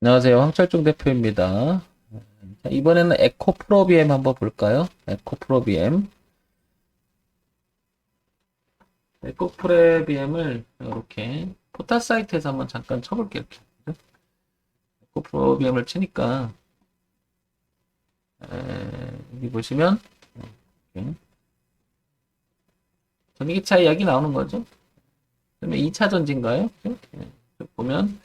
안녕하세요. 황철중 대표입니다. 자, 이번에는 에코프로비엠 한번 볼까요? 에코프로비엠. 에코프로비엠을 이렇게 포탈 사이트에서 한번 잠깐 쳐볼게요. 이렇게. 에코프로비엠을 치니까 여기 보시면 이렇게 전기차 이야기 나오는 거죠. 그다음에 2차 전지인가요? 이렇게 보면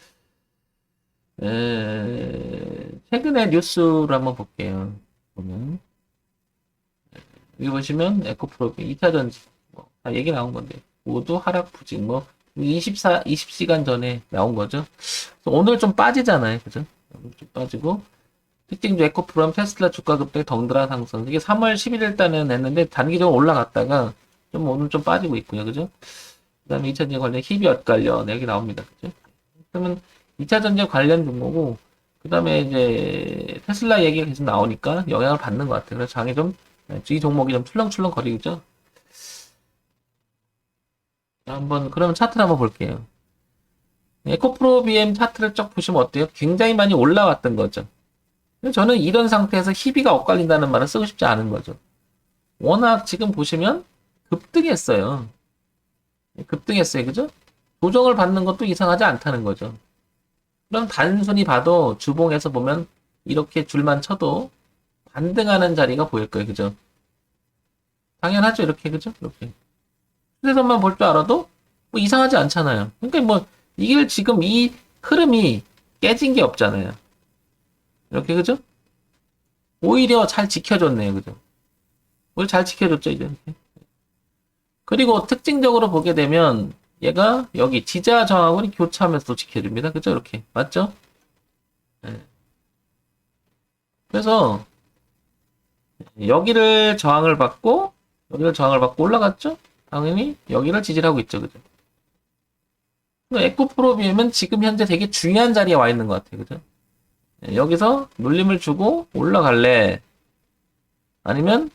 최근의 뉴스를 한번 볼게요. 보면 여기 보시면 에코프로비 2차 전지 다 얘기 나온 건데 모두 하락 부직 20시간 전에 나온 거죠. 오늘 좀 빠지잖아요. 그죠? 오늘 좀 빠지고 특징도 에코프롬 테슬라 주가 급등 덩드라 상승. 이게 3월 11일 달에는 했는데 단기적으로 올라갔다가 좀 오늘 좀 빠지고 있고요. 그죠? 그다음에 2차 전지 관련 희비엇 관련 여기 나옵니다. 그죠? 그러면 2차 전지 관련 종목고 그다음에 이제 테슬라 얘기가 계속 나오니까 영향을 받는 것 같아요. 그래서 장에 좀 이 종목이 좀 출렁출렁 거리죠. 한번 그러면 차트를 한번 볼게요. 에코프로 BM 차트를 쫙 보시면 어때요? 굉장히 많이 올라왔던 거죠. 저는 이런 상태에서 희비가 엇갈린다는 말을 쓰고 싶지 않은 거죠. 워낙 지금 보시면 급등했어요. 급등했어요. 그죠? 조정을 받는 것도 이상하지 않다는 거죠. 그럼 단순히 봐도 주봉에서 보면 이렇게 줄만 쳐도 반등하는 자리가 보일 거예요. 그죠? 당연하죠. 이렇게. 그죠? 이렇게. 추세선만 볼 줄 알아도 뭐 이상하지 않잖아요. 그러니까 뭐 이게 지금 이 흐름이 깨진 게 없잖아요. 이렇게. 그죠? 오히려 잘 지켜줬네요. 그죠? 오히려 잘 지켜줬죠. 이제. 이렇게. 그리고 특징적으로 보게 되면 얘가 여기 지지와 저항을 교차하면서 도 지켜줍니다. 그죠? 이렇게. 맞죠? 네. 그래서 여기를 저항을 받고 올라갔죠? 당연히 여기를 지지를 하고 있죠. 그죠? 에코프로비엠은 지금 현재 되게 중요한 자리에 와 있는 것 같아요. 그죠? 네, 여기서 눌림을 주고 올라갈래? 아니면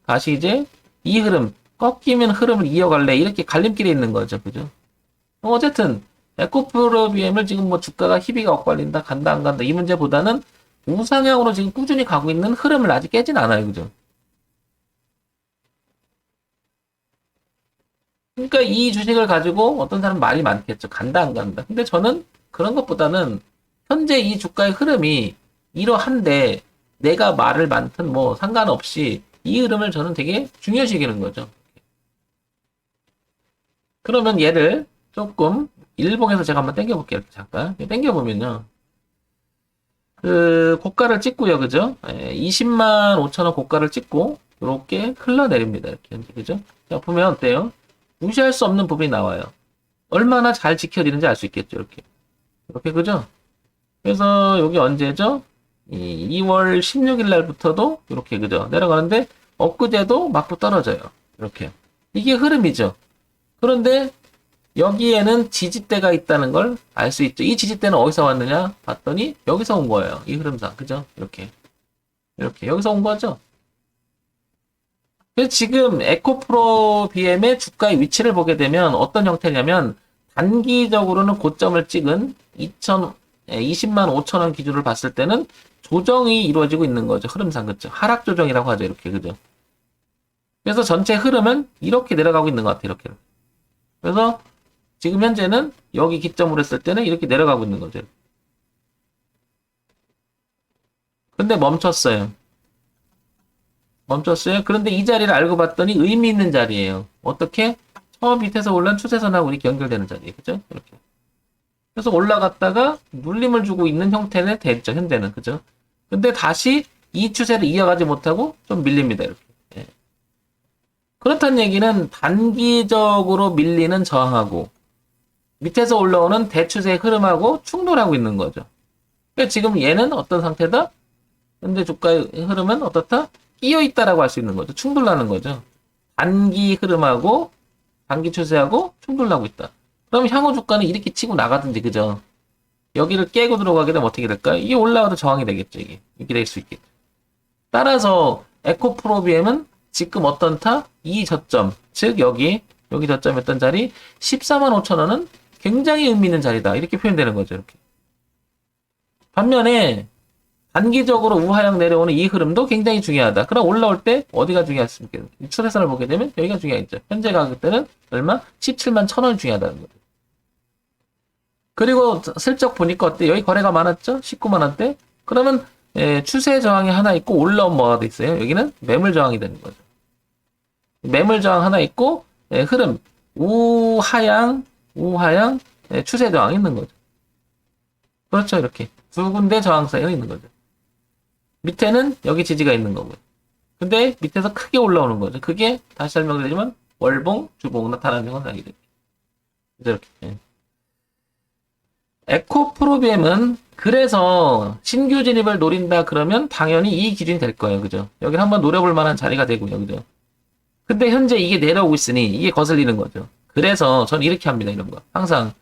다시 이제 이 흐름, 꺾이면 흐름을 이어갈래? 이렇게 갈림길에 있는 거죠. 그죠? 어쨌든 에코프로비엠을 지금 뭐 주가가 희비가 엇갈린다, 간다, 안 간다 이 문제보다는 우상향으로 지금 꾸준히 가고 있는 흐름을 아직 깨진 않아요. 그죠? 그러니까 이 주식을 가지고 어떤 사람 말이 많겠죠. 간다, 안 간다. 근데 저는 그런 것보다는 현재 이 주가의 흐름이 이러한데 내가 말을 많든 뭐 상관없이 이 흐름을 저는 되게 중요시 여기는 거죠. 그러면 얘를 조금 일봉에서 제가 한번 당겨볼게요. 이렇게 잠깐. 당겨보면요. 그 고가를 찍고요. 그죠? 20만 5천 원 고가를 찍고 이렇게 흘러내립니다. 이렇게. 그죠? 자, 보면 어때요? 무시할 수 없는 부분이 나와요. 얼마나 잘 지켜지는지 알 수 있겠죠. 이렇게. 이렇게. 그죠? 그래서 여기 언제죠? 2월 16일 날부터도 이렇게. 그죠? 내려가는데 엊그제도 맞고 떨어져요. 이렇게. 이게 흐름이죠. 그런데 여기에는 지지대가 있다는 걸 알 수 있죠. 이 지지대는 어디서 왔느냐 봤더니 여기서 온 거예요. 이 흐름상. 그죠? 이렇게. 이렇게. 여기서 온 거죠. 그래서 지금 에코프로 BM의 주가의 위치를 보게 되면 어떤 형태냐면 단기적으로는 고점을 찍은 20만 5천 원 기준으로 봤을 때는 조정이 이루어지고 있는 거죠. 흐름상. 그죠? 하락 조정이라고 하죠. 이렇게. 그죠? 그래서 전체 흐름은 이렇게 내려가고 있는 것 같아요. 이렇게. 그래서 지금 현재는 여기 기점으로 했을 때는 이렇게 내려가고 있는 거죠. 근데 멈췄어요. 멈췄어요. 그런데 이 자리를 알고 봤더니 의미 있는 자리예요. 어떻게? 처음 밑에서 올라온 추세선하고 이렇게 연결되는 자리예요. 그죠? 이렇게. 그래서 올라갔다가 눌림을 주고 있는 형태는 됐죠. 현재는. 그죠? 근데 다시 이 추세를 이어가지 못하고 좀 밀립니다. 이렇게. 예. 그렇다는 얘기는 단기적으로 밀리는 저항하고 밑에서 올라오는 대추세의 흐름하고 충돌하고 있는 거죠. 그러니까 지금 얘는 어떤 상태다? 현재 주가의 흐름은 어떻다? 끼어 있다라고 할 수 있는 거죠. 충돌하는 거죠. 단기 흐름하고 단기 추세하고 충돌하고 있다. 그럼 향후 주가는 이렇게 치고 나가든지 그죠? 여기를 깨고 들어가게 되면 어떻게 될까요? 이게 올라와도 저항이 되겠죠. 이게 이렇게 될 수 있겠죠. 따라서 에코프로비엠은 지금 어떤 타? 이 저점, 즉 여기 저점이었던 자리 14만 5천 원은 굉장히 의미 있는 자리다. 이렇게 표현되는 거죠. 이렇게. 반면에 단기적으로 우하향 내려오는 이 흐름도 굉장히 중요하다. 그럼 올라올 때 어디가 중요했습니까? 추세선을 보게 되면 여기가 중요했죠. 현재 가격대는 얼마? 17만 1,000원이 중요하다는 거죠. 그리고 슬쩍 보니까 어때? 여기 거래가 많았죠? 19만 원대? 그러면 추세 저항이 하나 있고 올라온 뭐가 돼 있어요? 여기는 매물 저항이 되는 거죠. 매물 저항 하나 있고 흐름 우하향 추세 저항이 있는 거죠. 그렇죠. 이렇게 두 군데 저항 사이가 있는 거죠. 밑에는 여기 지지가 있는 거고요. 근데 밑에서 크게 올라오는 거죠. 그게 다시 설명드리지만 월봉, 주봉 나타나는 건 아니죠. 이렇게. 에코프로비엠은 그래서 신규 진입을 노린다 그러면 당연히 이 기준이 될 거예요. 그죠? 여기 한번 노려볼 만한 자리가 되고요. 그죠? 근데 현재 이게 내려오고 있으니 이게 거슬리는 거죠. 그래서 전 이렇게 합니다. 이런 거. 항상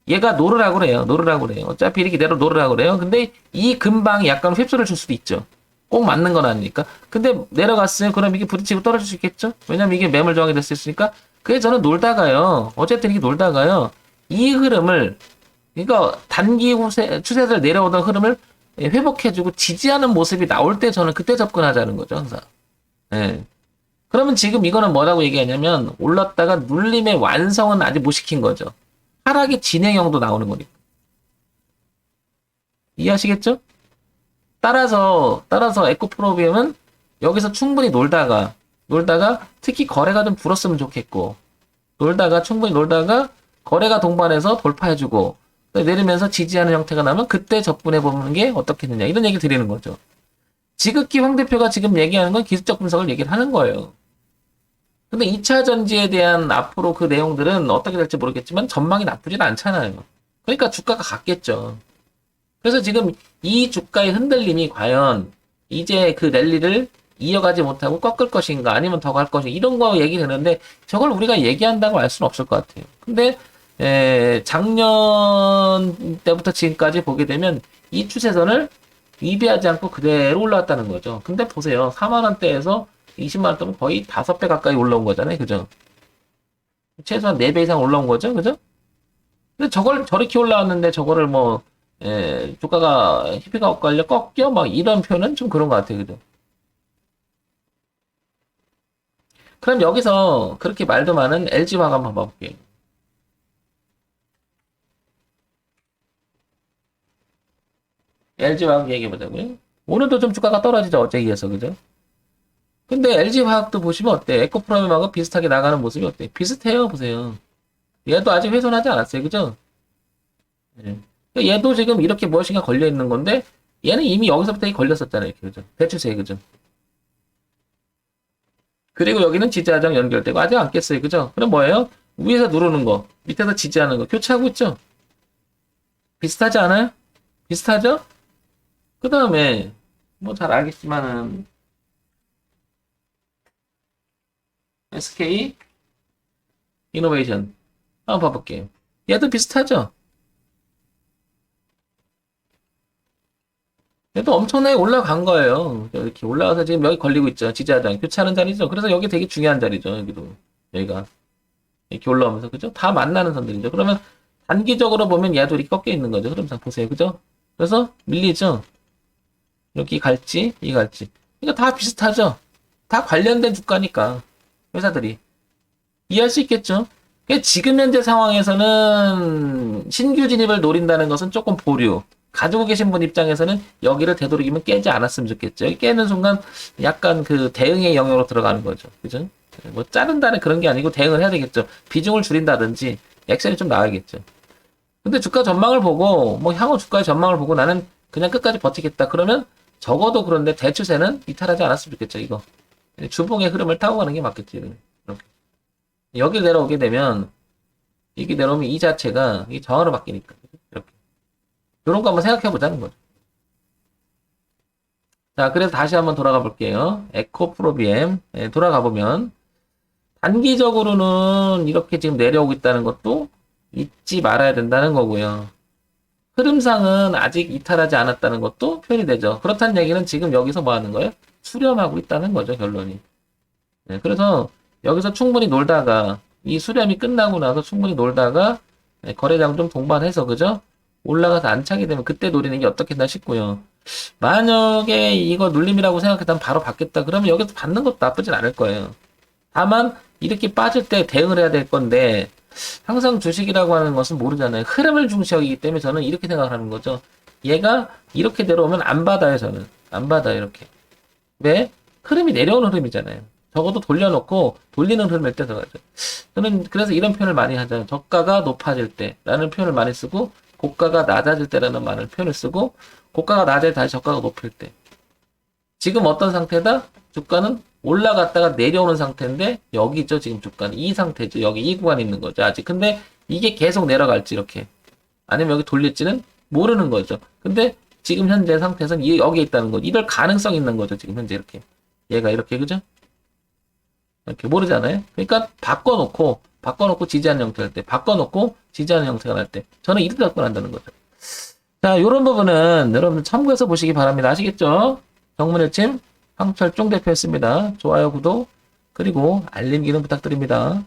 얘가 노르라고 그래요. 노르라고 그래요. 어차피 이렇게 노르라고 그래요. 근데 이 근방이 약간 휩소를 줄 수도 있죠. 꼭 맞는 건 아니니까. 근데 내려갔어요. 그럼 이게 부딪히고 떨어질 수 있겠죠? 왜냐면 이게 매물 저항이 될 수 있으니까. 그래서 저는 놀다가요. 어쨌든 이렇게 놀다가요. 이 흐름을 그러니까 단기 추세들 내려오던 흐름을 회복해주고 지지하는 모습이 나올 때 저는 그때 접근하자는 거죠. 항상. 예. 그러면 지금 이거는 뭐라고 얘기하냐면 올랐다가 눌림의 완성은 아직 못 시킨 거죠. 하락의 진행형도 나오는 거니까. 이해하시겠죠? 따라서 에코프로비엠은 여기서 충분히 놀다가 특히 거래가 좀 불었으면 좋겠고 충분히 놀다가 거래가 동반해서 돌파해주고 내리면서 지지하는 형태가 나면 그때 접근해보는 게 어떻겠느냐 이런 얘기 드리는 거죠. 지극히 황 대표가 지금 얘기하는 건 기술적 분석을 얘기를 하는 거예요. 근데 2차 전지에 대한 앞으로 그 내용들은 어떻게 될지 모르겠지만 전망이 나쁘진 않잖아요. 그러니까 주가가 갔겠죠. 그래서 지금 이 주가의 흔들림이 과연 이제 그 랠리를 이어가지 못하고 꺾을 것인가 아니면 더 갈 것인가 이런 거 얘기되는데 저걸 우리가 얘기한다고 알 수는 없을 것 같아요. 근데 작년 때부터 지금까지 보게 되면 이 추세선을 위배하지 않고 그대로 올라왔다는 거죠. 근데 보세요. 4만원대에서 20만원 대면 거의 5배 가까이 올라온 거잖아요. 그죠? 최소한 4배 이상 올라온 거죠. 그죠? 근데 저걸 저렇게 올라왔는데 저거를 뭐 주가가 희비가 엇갈려 꺾여 막 이런 표현은 좀 그런 것 같아요. 그죠? 그럼 여기서 그렇게 말도 많은 LG화학 한번 봐볼게요. LG화학 얘기해보자고요. 오늘도 좀 주가가 떨어지죠. 어제에 이어서. 그죠? 근데 LG화학도 보시면 어때? 에코프로비엠하고 비슷하게 나가는 모습이 어때? 비슷해요. 보세요. 얘도 아직 훼손하지 않았어요. 그죠? 예. 얘도 지금 이렇게 무엇인가 걸려있는 건데 얘는 이미 여기서부터 걸렸었잖아요. 이렇게. 그죠? 대추세. 그죠? 그리고 여기는 지지하장 연결되고 아직 안 깼어요. 그죠? 그럼 뭐예요? 위에서 누르는 거, 밑에서 지지하는 거 교체하고 있죠? 비슷하지 않아요? 비슷하죠? 그 다음에 뭐 잘 알겠지만은 SK 이노베이션 한번 봐볼게요. 얘도 비슷하죠? 얘도 엄청나게 올라간 거예요. 이렇게 올라가서 지금 여기 걸리고 있죠. 지지하장 교체하는 자리죠. 그래서 여기 되게 중요한 자리죠. 여기도 여기가 이렇게 올라오면서 그죠? 다 만나는 선들이죠. 그러면 단기적으로 보면 얘도 이렇게 꺾여 있는 거죠. 흐름상 보세요. 그죠? 그래서 밀리죠. 여기 갈지, 이 갈지. 그러니까 다 비슷하죠. 다 관련된 주가니까 회사들이 이해할 수 있겠죠. 그러니까 지금 현재 상황에서는 신규 진입을 노린다는 것은 조금 보류. 가지고 계신 분 입장에서는 여기를 되도록이면 깨지 않았으면 좋겠죠. 여기 깨는 순간 약간 그 대응의 영역으로 들어가는 거죠. 그죠? 뭐 자른다는 그런 게 아니고 대응을 해야 되겠죠. 비중을 줄인다든지 액션이 좀 나와야겠죠. 근데 주가 전망을 보고 뭐 향후 주가의 전망을 보고 나는 그냥 끝까지 버티겠다. 그러면 적어도 그런데 대추세는 이탈하지 않았으면 좋겠죠. 이거 주봉의 흐름을 타고 가는 게 맞겠지. 이렇게. 여기 내려오게 되면 이게 내려오면 이 자체가 이 저하로 바뀌니까 이렇게 이런 거 한번 생각해 보자는 거죠. 자, 그래서 다시 한번 돌아가 볼게요. 에코프로비엠 돌아가 보면 단기적으로는 이렇게 지금 내려오고 있다는 것도 잊지 말아야 된다는 거고요. 흐름상은 아직 이탈하지 않았다는 것도 표현이 되죠. 그렇다는 얘기는 지금 여기서 뭐 하는 거예요? 수렴하고 있다는 거죠, 결론이. 네, 그래서 여기서 충분히 놀다가 이 수렴이 끝나고 나서 충분히 놀다가 거래량 좀 동반해서 그죠? 올라가서 안착이 되면 그때 노리는 게 어떻겠나 싶고요. 만약에 이거 눌림이라고 생각했다면 바로 받겠다. 그러면 여기서 받는 것도 나쁘진 않을 거예요. 다만 이렇게 빠질 때 대응을 해야 될 건데 항상 주식이라고 하는 것은 모르잖아요. 흐름을 중시하기 때문에 저는 이렇게 생각을 하는 거죠. 얘가 이렇게 내려오면 안 받아요. 저는 안 받아요. 이렇게. 왜? 흐름이 내려오는 흐름이잖아요. 적어도 돌려놓고 돌리는 흐름일 때 들어가죠. 저는 그래서 이런 표현을 많이 하잖아요. 저가가 높아질 때라는 표현을 많이 쓰고 고가가 낮아질 때라는 말을 표현을 쓰고 고가가 낮아질 때 다시 저가가 높을 때. 지금 어떤 상태다? 주가는 올라갔다가 내려오는 상태인데 여기 있죠. 지금 주가는 이 상태죠. 여기 이 구간에 있는 거죠. 아직. 근데 이게 계속 내려갈지 이렇게 아니면 여기 돌릴지는 모르는 거죠. 근데 지금 현재 상태에서는 여기에 있다는 거죠. 이럴 가능성이 있는 거죠. 지금 현재 이렇게. 얘가 이렇게 그죠? 이렇게 모르잖아요. 그러니까 바꿔놓고 지지하는 형태가 날 때, 바꿔놓고 지지하는 형태가 날 때, 저는 이렇게 접근한다는 거죠. 자, 이런 부분은 여러분들 참고해서 보시기 바랍니다. 아시겠죠? 정문일침 황철종 대표였습니다. 좋아요, 구독, 그리고 알림 기능 부탁드립니다.